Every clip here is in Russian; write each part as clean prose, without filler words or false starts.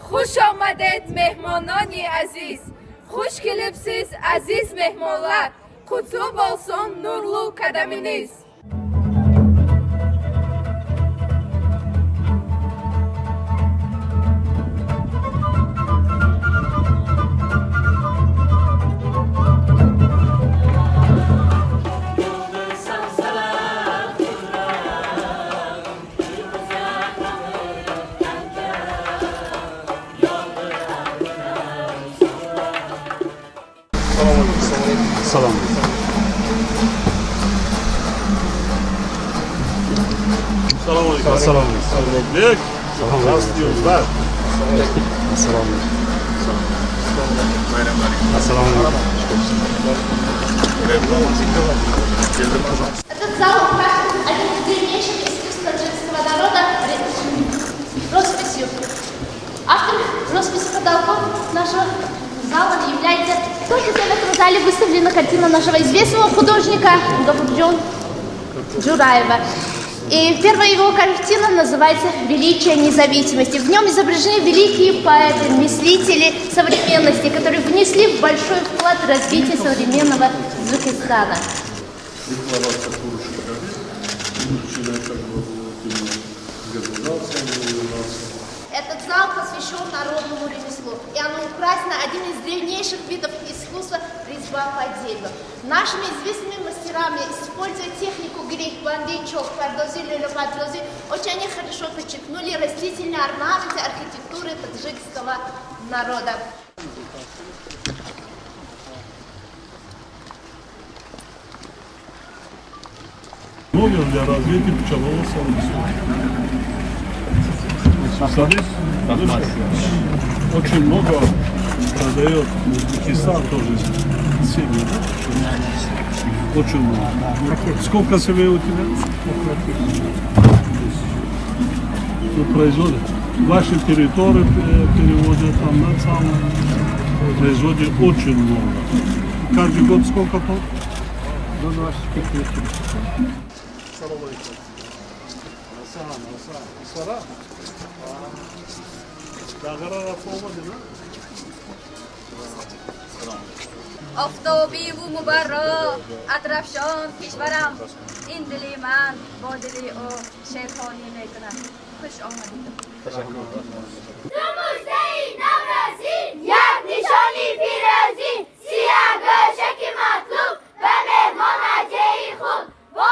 خوش آمدید مهمانانی عزیز، خوش gelipsiz aziz mehmonlar, kutlu olsun nurlu kademiniz. Salam. Salam aleyküm. Salam. Salam. Nasıl diyoruz lan? Salam. Salam. Этот зал украшен одним из древнейших искусств таджикского народа росписью. Автор росписи потолков нашего зала является... Тоже в этом зале выставлена картина нашего известного художника Гафурджон Джураева. И первая его картина называется «Величие независимости». В нем изображены великие поэты, мыслители современности, которые внесли большой вклад в развитие современного Таджикистана. Этот зал посвящен народному ремеслу, и оно украсено одним из древнейших видов искусства – резьба по дереву. Нашими известными мастерами, используя технику гриф-банди, чок, пардози, люлю-пардози, очень они хорошо подчеркнули растительные орнаменты архитектуры таджикского народа. Много для развития пчелового сообщества. Садись? Очень много продает Узбекистан тоже семьи. Очень много. Сколько семей у тебя? Ну, производят. Ваши территории переводят там на самое. Производят очень много. Каждый год сколько тонн? До 25 лет. Салам алейкум. Сара? آفتابی و مبرا اطرفشان کشورم این دلی من با دلی او شیطانی میکنم. خوش آمدید. نموزه‌ای نورازی یک نشانی پیروزی سیاه گوشک مطلوب و مهمان عجیب خوب با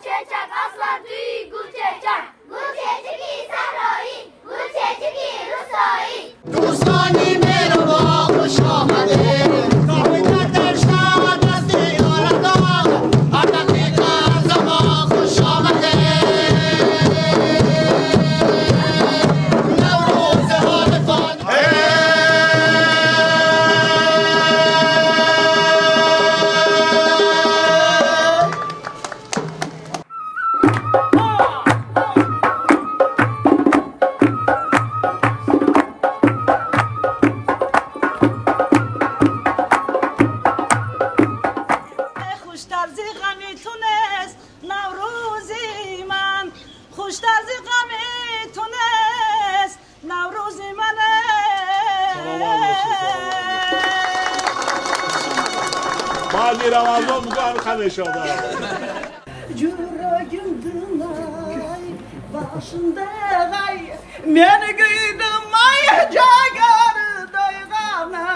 چچک اصلا توی گل چچکی صحرایی گل چچکی روستایی دوستانی مرحبا خوش آمدید کامیدن در شهر دست یارگاه هر دقیقه از ما خوش آمدید نوروز حال فان Hadi Ramazan mübarek inşallah. Yüreğimdin başında gay, beni giydim mayacak ardaygana.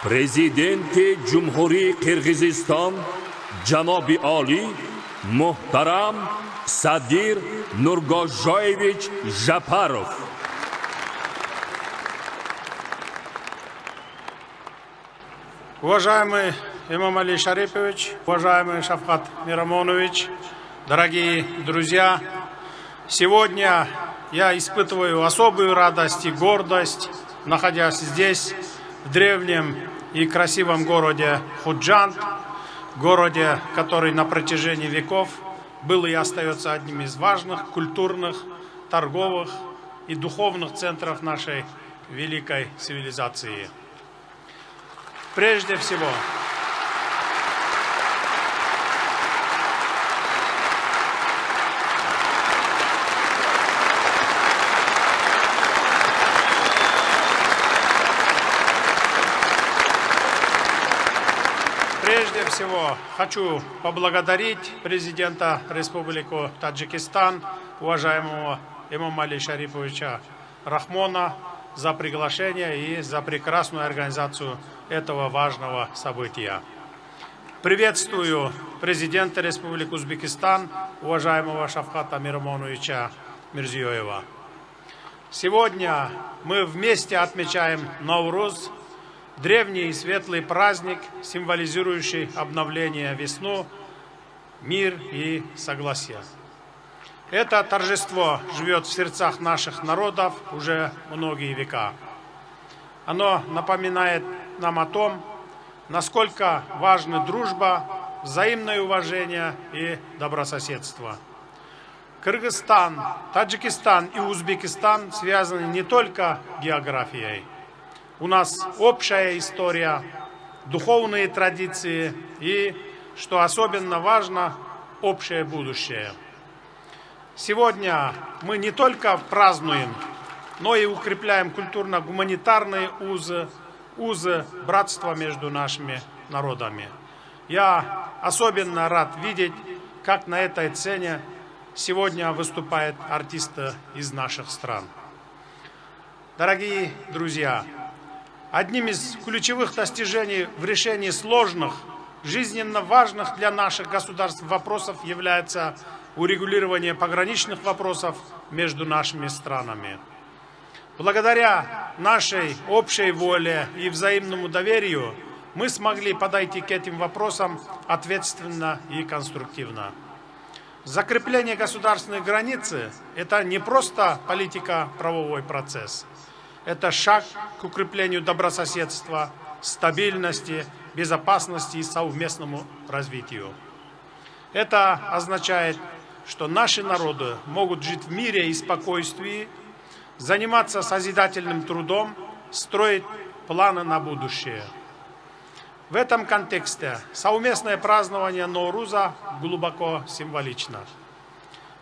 президенти Ҷумҳурии Қирғизистон ҷаноби олӣ муҳтарам Садир Нургожоевич Жапаров. Уважаемый Имам Али Шарипович, уважаемый Шавкат Мирамонович, дорогие друзья, сегодня я испытываю особую радость и гордость, находясь здесь, в древнем и красивом городе Худжанд, городе, который на протяжении веков был и остается одним из важных культурных, торговых и духовных центров нашей великой цивилизации. Прежде всего, хочу поблагодарить президента Республики Таджикистан, уважаемого имама Али Шариповича Рахмона, за приглашение и за прекрасную организацию этого важного события. Приветствую президента Республики Узбекистан, уважаемого Шавката Мирамоновича Мирзиёева. Сегодня мы вместе отмечаем Навруз, древний и светлый праздник, символизирующий обновление, весну, мир и согласие. Это торжество живет в сердцах наших народов уже многие века. Оно напоминает нам о том, насколько важны дружба, взаимное уважение и добрососедство. Кыргызстан, Таджикистан и Узбекистан связаны не только географией. У нас общая история, духовные традиции и, что особенно важно, общее будущее. Сегодня мы не только празднуем, но и укрепляем культурно-гуманитарные узы братства между нашими народами. Я особенно рад видеть, как на этой сцене сегодня выступают артисты из наших стран. Дорогие друзья, одним из ключевых достижений в решении сложных, жизненно важных для наших государств вопросов является урегулирование пограничных вопросов между нашими странами. Благодаря нашей общей воле и взаимному доверию мы смогли подойти к этим вопросам ответственно и конструктивно. Закрепление государственной границы – это не просто политико-правовой процесс. Это шаг к укреплению добрососедства, стабильности, безопасности и совместному развитию. Это означает, что наши народы могут жить в мире и спокойствии, заниматься созидательным трудом, строить планы на будущее. В этом контексте совместное празднование Науруза глубоко символично.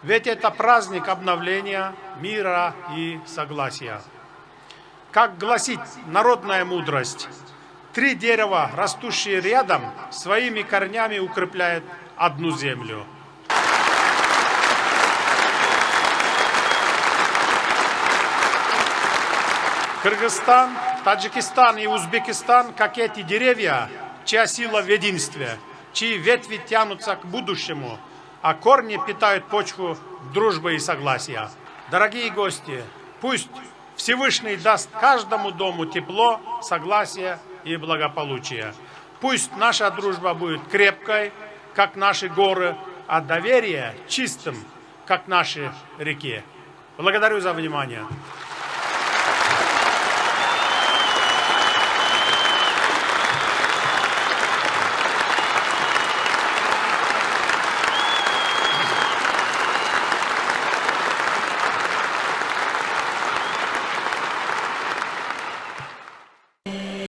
Ведь это праздник обновления, мира и согласия. Как гласит народная мудрость, 3 дерева, растущие рядом, своими корнями укрепляют одну землю. Кыргызстан, Таджикистан и Узбекистан, как эти деревья, чья сила в единстве, чьи ветви тянутся к будущему, а корни питают почву дружбы и согласия. Дорогие гости, пусть Всевышний даст каждому дому тепло, согласие и благополучие. Пусть наша дружба будет крепкой, как наши горы, а доверие чистым, как наши реки. Благодарю за внимание.